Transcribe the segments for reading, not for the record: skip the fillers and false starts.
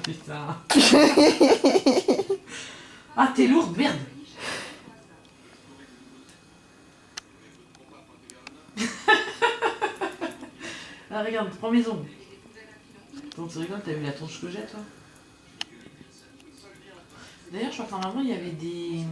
Putain. Ah, t'es lourde, merde. Ah, regarde, prends mes ongles. Attends, tu rigoles, t'as vu la tronche que j'ai, toi? D'ailleurs, je crois que normalement, il y avait des...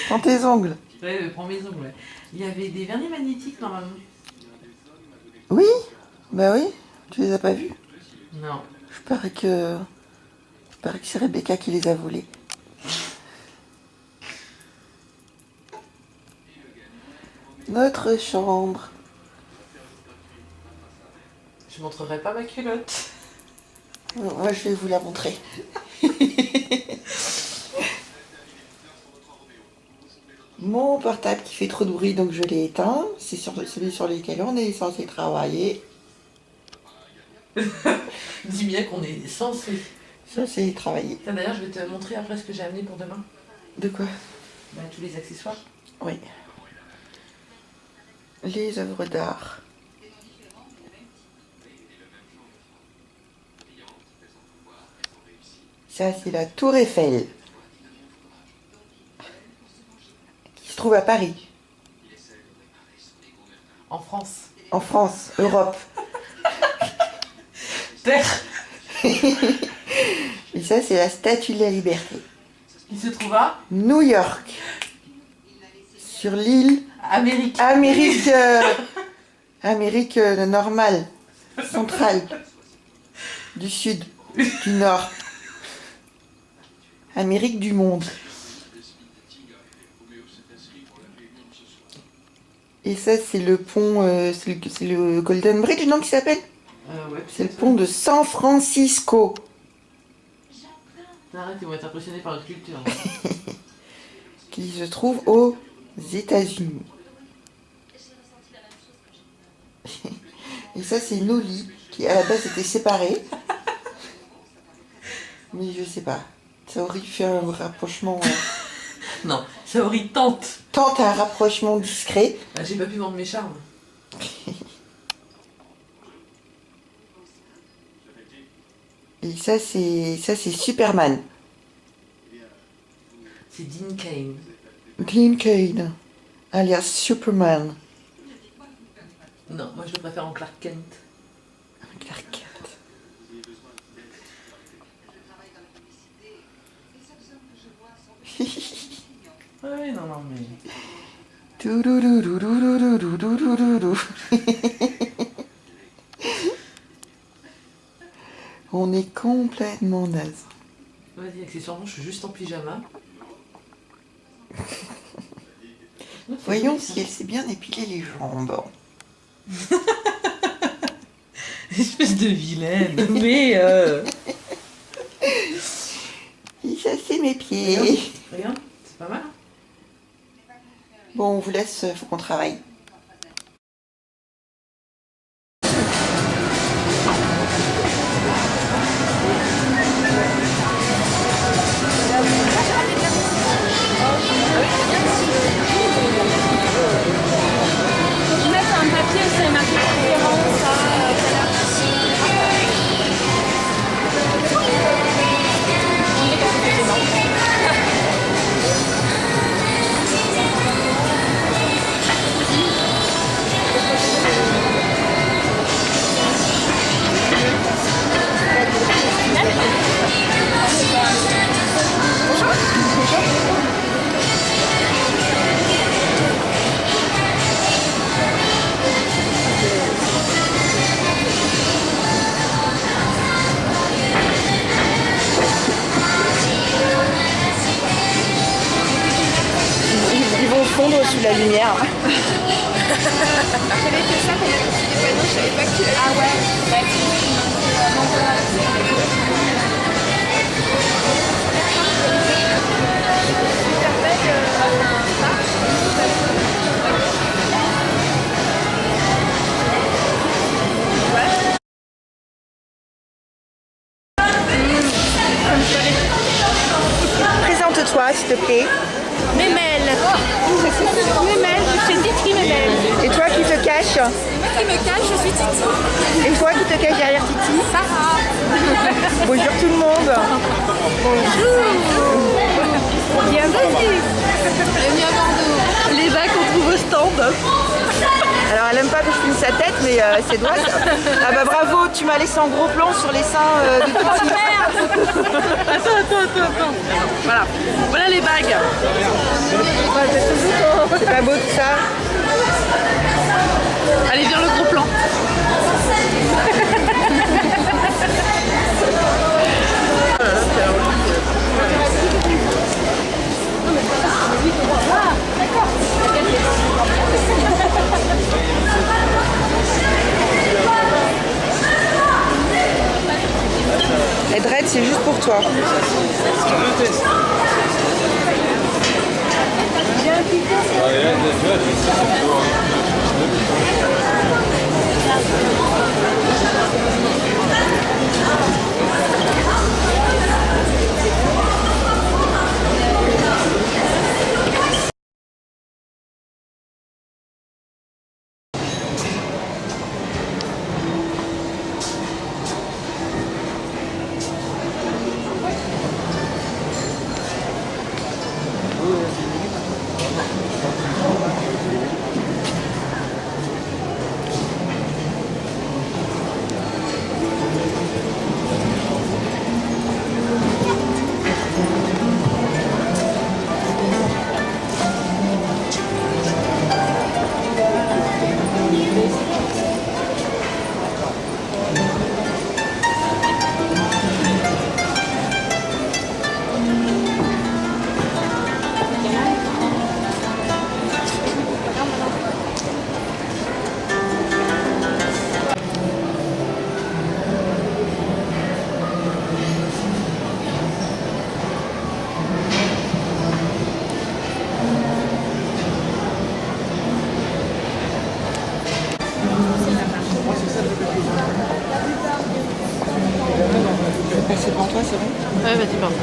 Prends tes ongles. Ouais, prends mes ongles, ouais. Il y avait des vernis magnétiques, normalement. Oui, bah oui. Tu les as pas vus? Non. Je parie que c'est Rebecca qui les a volés. Notre chambre. Je montrerai pas ma culotte. Moi, je vais vous la montrer. Mon portable qui fait trop de bruit, donc je l'ai éteint. C'est celui sur lequel on est censé travailler. Dis bien qu'on est censé. Censé travailler. D'ailleurs, je vais te montrer après ce que j'ai amené pour demain. De quoi? Bah, tous les accessoires. Oui. Les œuvres d'art. Ça, c'est la Tour Eiffel. Qui se trouve à Paris. En France. En France, Europe. Terre. Et ça, c'est la Statue de la Liberté. Qui se trouve à New York. Sur l'île Amérique. Amérique normale, centrale, du sud, du nord. Amérique du monde. Et ça, c'est le pont, c'est le Golden Bridge, non, qui s'appelle? Ouais, C'est le pont de San Francisco. Arrête, ils vont être impressionnés par notre culture. Qui se trouve aux États-Unis. Et ça, c'est nos lits, qui à la base étaient séparés. Mais je sais pas. Ça aurait fait un rapprochement. Non, ça aurait tente. Tente un rapprochement discret. Ah, j'ai pas pu vendre mes charmes. Et ça, c'est Superman. C'est Dean Cain. Dean Cain, alias Superman. Non, moi je le préfère en Clark Kent. Clark Kent. Ouais, non, mais... Toudoudoudoudoudoudoudoudoudoudou. On est complètement naze. Vas-y, accessoirement, je suis juste en pyjama. Voyons si elle s'est bien épilé les jambes. Espèce de vilaine, mais... Et ça, c'est mes pieds. Regarde, c'est pas mal. Bon, on vous laisse, faut qu'on travaille. Faut que je mette un papier où c'est marqué préférence, ça, tout à l'heure. Ils vont fondre sous la lumière. J'avais fait ça quand j'avais reçu des panneaux, je savais pas que tu l'avais. Ah ouais, bah Présente-toi, s'il te plaît. Mémel. Mémel, c'est Ditri Mémel. Et toi qui te caches? qui me cache, je suis Titi. Et toi qui te caches derrière Titi? Sarah. Bonjour tout le monde. Bonjour. Bienvenue. Bienvenue à Bordeaux. Les bacs qu'on trouve au stand. Alors elle aime pas que je filme sa tête, mais ses doigts. Ah bah bravo, tu m'as laissé en gros plan sur les seins de Titi. Attends. Voilà les bagues. C'est pas beau tout ça? Allez, viens le gros plan. Edred, c'est juste pour toi. C'est pour toi, c'est bon? Ouais, vas-y, pardon.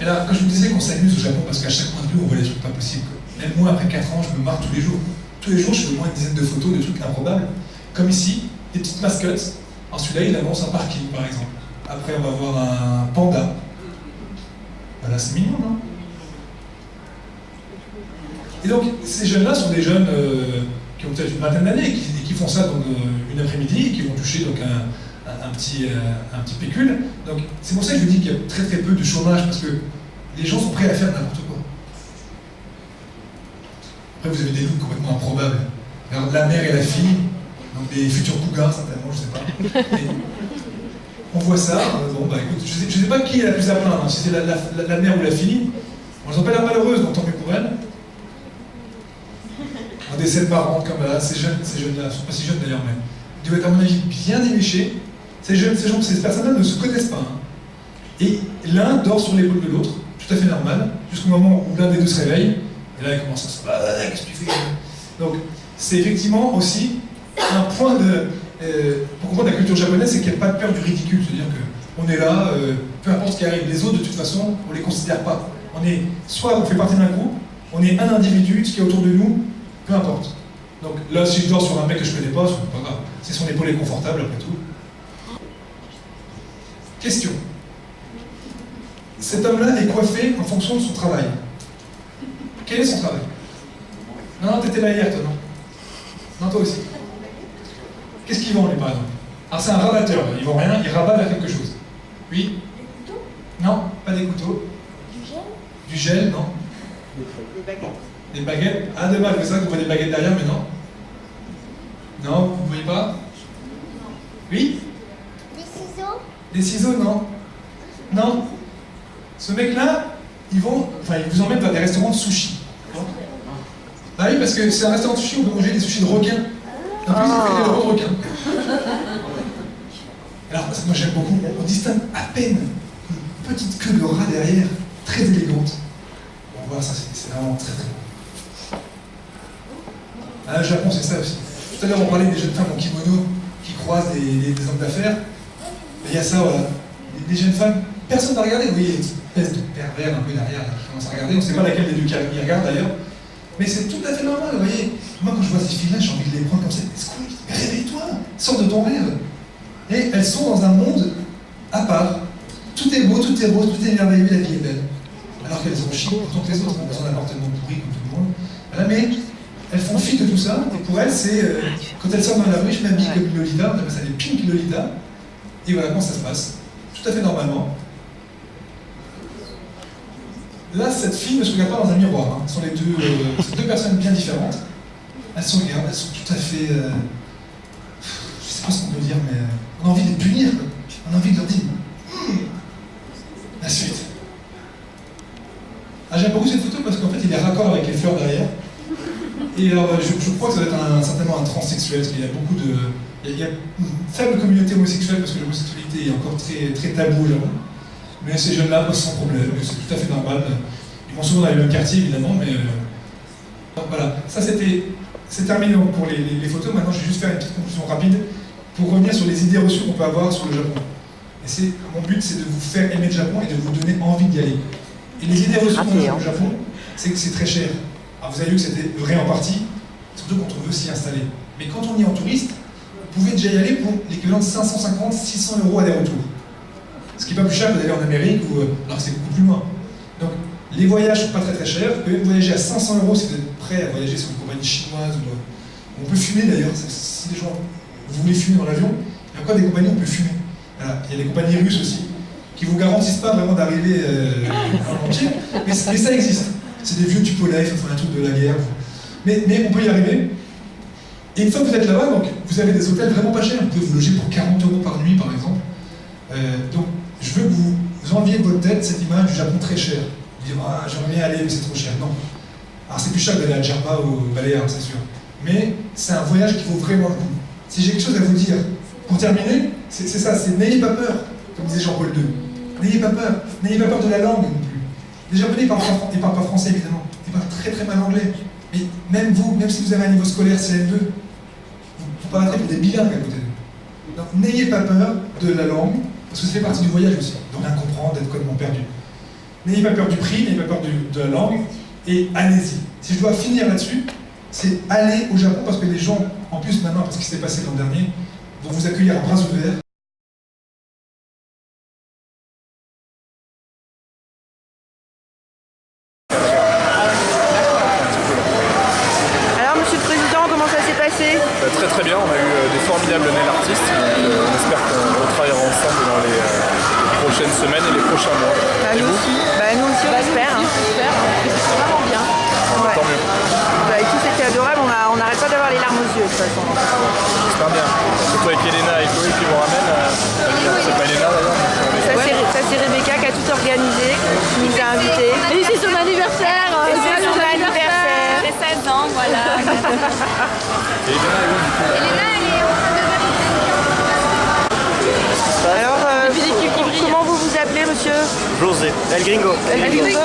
Et là, quand je vous disais qu'on s'amuse au Japon, parce qu'à chaque point de vue, on voit des trucs pas possibles. Quoi. Même moi, après 4 ans, je me marre tous les jours. Tous les jours, je fais au moins une dizaine de photos de trucs improbables. Comme ici, des petites mascottes. En celui-là, il annonce un parking, par exemple. Après, on va voir un panda. Voilà, c'est mignon, non? Et donc, ces jeunes-là sont des jeunes qui ont peut-être une vingtaine d'années et qui font ça donc, une après-midi et qui vont toucher donc, un petit pécule. Donc, c'est pour ça que je vous dis qu'il y a très très peu de chômage parce que les gens sont prêts à faire n'importe quoi. Après, vous avez des looks complètement improbables. Alors, la mère et la fille, donc des futurs cougars, certainement, je sais pas. Mais on voit ça, bon, bah écoute, je sais pas qui est la plus à plaindre, hein, si c'est la mère ou la fille. Elles n'ont pas l'air malheureuses, donc tant mieux pour elles. Des scènes marrantes comme là, ces jeunes-là, ils ne sont pas si jeunes d'ailleurs, mais ils doivent être à mon avis bien éméchés. Ces personnes-là ne se connaissent pas. Hein. Et l'un dort sur l'épaule de l'autre, tout à fait normal, jusqu'au moment où l'un des deux se réveille, et là il commence à se dire qu'est-ce que tu fais? Donc c'est effectivement aussi un point de. Pour comprendre la culture japonaise, c'est qu'il n'y a pas de peur du ridicule, c'est-à-dire qu'on est là, peu importe ce qui arrive, les autres de toute façon, on ne les considère pas. Soit on fait partie d'un groupe, on est un individu, ce qui est autour de nous, peu importe. Donc là, si je dors sur un mec que je ne connais pas, c'est pas grave. Si son épaule est confortable, après tout. Question. Cet homme-là est coiffé en fonction de son travail. Quel est son travail? Non, t'étais là hier, toi, non? Non, toi aussi. Qu'est-ce qu'il vend, lui, par exemple? Alors, c'est un rabatteur, il vend rien, il rabat vers quelque chose. Oui? Des couteaux? Non, pas des couteaux. Du gel? Du gel, non. Des baguettes. Des baguettes? Ah, dommage, c'est vrai que vous voyez des baguettes derrière, mais non. Non, vous ne voyez pas? Oui? Des ciseaux? Des ciseaux, non. Non. Ce mec-là, il vous emmène dans des restaurants de sushi. Ah oui, parce que c'est un restaurant de sushi où on peut manger des sushis de requins. En plus, il fait des gros requins. Alors, moi j'aime beaucoup, on distingue à peine une petite queue de rat derrière, très élégante. On voit ça, c'est vraiment très très beau. Ah, le Japon, c'est ça aussi. Tout à l'heure, on parlait des jeunes femmes en kimono qui croisent des hommes d'affaires. Il y a ça, voilà. Des jeunes femmes, personne n'a regardé. Vous voyez, une espèce de pervers un peu derrière qui commence à regarder. On ne sait pas laquelle des deux qui regarde d'ailleurs. Mais c'est tout à fait normal, vous voyez. Moi, quand je vois ces filles-là, j'ai envie de les prendre comme ça. Mais réveille-toi, sors de ton rêve. Et elles sont dans un monde à part. Tout est beau, tout est rose, tout est merveilleux, la vie est belle. Alors qu'elles ont chic, pourtant que les autres ont dans un appartement pourri comme tout le monde. Voilà, mais elles font fi de tout ça. Et pour elles, c'est quand elles sortent dans la rue, je m'habille comme une Lolita, on appelle ça des pink Lolita. Et voilà comment ça se passe. Tout à fait normalement. Là, cette fille ne se regarde pas dans un miroir. Hein. Ce sont deux personnes bien différentes. Elles se regardent, elles sont tout à fait. Je ne sais pas ce qu'on peut dire, mais on a envie de les punir. Quoi. On a envie de leur dire. La suite. Ah, j'aime beaucoup cette photo parce qu'en fait, il est raccord avec les fleurs derrière. Et alors, je crois que ça va être certainement un transsexuel, parce qu'il y a beaucoup de. Il y a une faible communauté homosexuelle parce que l'homosexualité est encore très, très tabou au Japon. Mais ces jeunes-là passent sans problème, c'est tout à fait normal. Ils vont souvent dans les mêmes quartiers, évidemment, mais voilà. Ça, c'est terminé pour les photos. Maintenant, je vais juste faire une petite conclusion rapide pour revenir sur les idées reçues qu'on peut avoir sur le Japon. Et mon but, c'est de vous faire aimer le Japon et de vous donner envie d'y aller. Et les idées reçues qu'on a sur le Japon, c'est que c'est très cher. Alors, vous avez vu que c'était vrai en partie, surtout quand on veut s'y installer. Mais quand on y est en touriste, vous pouvez déjà y aller pour l'équivalent de 550-600 € aller-retour. Ce qui n'est pas plus cher que d'aller en Amérique, alors que c'est beaucoup plus loin. Donc, les voyages ne sont pas très très chers. Vous pouvez voyager à 500 € si vous êtes prêt à voyager sur une compagnie chinoise. On peut fumer d'ailleurs. Si les gens, vous voulez fumer dans l'avion, il y a encore des compagnies où on peut fumer. Voilà. Il y a des compagnies russes aussi, qui ne vous garantissent pas vraiment d'arriver en entier, mais ça existe. C'est des vieux Tupolev, enfin un truc de la guerre. Mais on peut y arriver. Et une fois que vous êtes là-bas, donc, vous avez des hôtels vraiment pas chers. Vous pouvez vous loger pour 40 € par nuit, par exemple. Donc, je veux que vous enleviez de votre tête cette image du Japon très cher. Vous dire, ah, j'aimerais bien aller, mais c'est trop cher. Non. Alors, c'est plus cher d'aller à Djerba ou au Baléares, c'est sûr. Mais c'est un voyage qui vaut vraiment le coup. Si j'ai quelque chose à vous dire, pour terminer, c'est ça, c'est n'ayez pas peur, comme disait Jean-Paul II. N'ayez pas peur de la langue non plus. Les Japonais ne parlent pas français, évidemment. Ils parlent très très mal anglais. Mais même vous, même si vous avez un niveau scolaire CM2, vous paraîtrez pour des bilingues à côté d'eux. Donc n'ayez pas peur de la langue, parce que ça fait partie du voyage aussi, d'en bien comprendre, d'être complètement perdu. N'ayez pas peur du prix, n'ayez pas peur de la langue, et allez-y. Si je dois finir là-dessus, c'est aller au Japon parce que les gens, en plus maintenant, parce qu'il s'est passé l'an dernier, vont vous accueillir à bras ouverts. Alors, Monsieur le Président, comment ça s'est passé? Très très bien, on a eu des formidables nail artistes. On espère qu'on retravaillera ensemble dans les prochaines semaines et les prochains mois. Bah, nous aussi, on espère. C'est vraiment bien. Ouais. Tant mieux. Bah, et tout c'était adorable, on n'arrête pas d'avoir les larmes aux yeux de toute façon. J'espère bien. Surtout avec Elena et Chloé qui vous ramènent. C'est pas Elena d'ailleurs. Ça c'est Rebecca qui a tout organisé, qui nous a invités. Et c'est son anniversaire. Et c'est son anniversaire. J'ai 16 ans, voilà. Et Elena est où du coup? Elena, elle est en train de Alors, comment vous vous appelez, monsieur? José, El Gringo. El Gringo.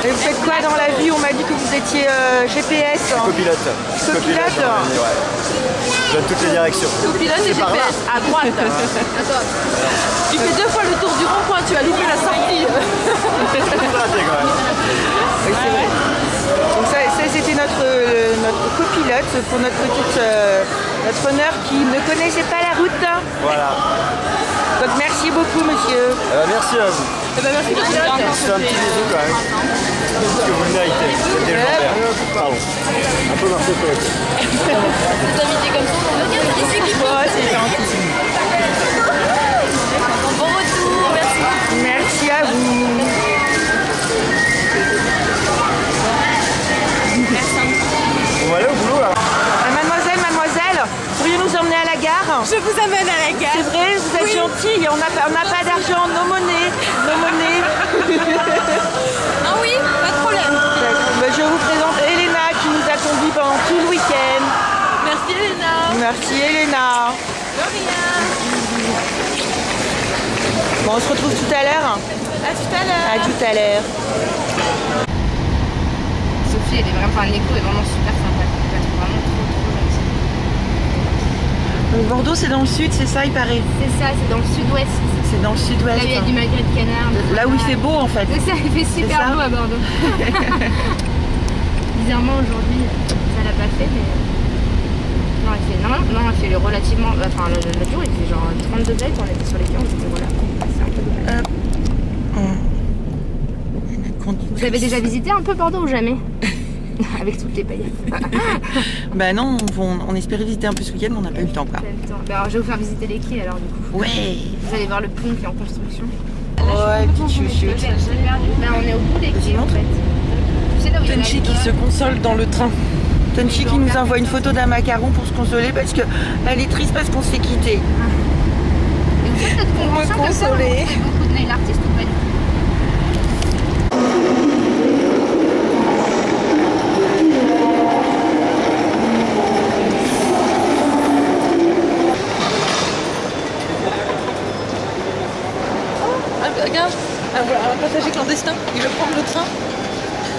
Et vous faites quoi dans la vie? On m'a dit que vous étiez GPS. Copilote. Copilote. Ouais. Je donne toutes les directions. Copilote et GPS, à droite. Attends. Tu fais 2 fois le tour du rond-point, tu as loupé la sortie. Tout raté quand même. Oui, c'est vrai. Donc ça c'était notre copilote pour notre notre honneur qui ne connaissait pas la route. Voilà. Donc merci beaucoup, monsieur. Merci à vous. Merci copilote. C'est un petit bisou quand même. Parce que vous le méritez. C'est légendaire. Pardon. Un peu marché sur le coup. Des invités comme ça, on veut bien ici qui Oh, c'est gentil. Bon retour, merci beaucoup. Merci à vous. On va aller au boulot là. Mademoiselle, pourriez-nous emmener à la gare? Je vous amène à la C'est gare. vrai, vous êtes gentille, on n'a pas d'argent, nos monnaies. Ah oui, pas de problème. Je vous présente Elena qui nous a conduits pendant tout le week-end. Merci Elena. Merci Elena. De rien. Bon, on se retrouve tout à l'heure. À tout à l'heure. À tout à l'heure. Sophie, elle est vraiment, enfin, Nico est vraiment super sympa. Je la trouve vraiment trop gentille. Bordeaux, c'est dans le sud, c'est ça, il paraît. C'est ça, c'est dans le sud-ouest. C'est dans le sud-ouest. Là, il y a du magret de canard. Là où il fait beau, en fait. C'est ça, il fait ça super beau à Bordeaux. Bizarrement, aujourd'hui, ça l'a pas fait, mais... Non, il fait relativement... Enfin, le jour, il fait genre 30 degrés quand on était sur les quais, on était voilà. C'est un peu dommage. Vous avez déjà visité un peu Bordeaux ou jamais? Avec toutes les paillettes. Bah non, on espérait visiter un peu ce week-end, mais on n'a pas eu le temps, quoi. Bah, alors, je vais vous faire visiter les quais, alors, du coup. Ouais. Vous allez voir le pont qui est en construction. Ouais, petite chouchoute. Là, on est au bout des quais, en fait. C'est là où il y a Tenchi qui se console dans le train. Tenchi qui nous envoie une photo d'un macaron pour se consoler parce qu'elle est triste parce qu'on s'est quitté. Et vous faites notre convention comme ça, vous faites beaucoup de nail artistes ou pas du tout? Regarde, un passager clandestin, il veut prendre le train.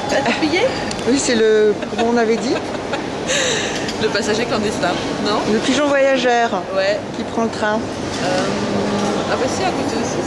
T'as payé? Oui, c'est le... Comment on avait dit? Le passager clandestin, non? Le pigeon voyageur Ouais. qui prend le train. Ah bah si, à côté aussi.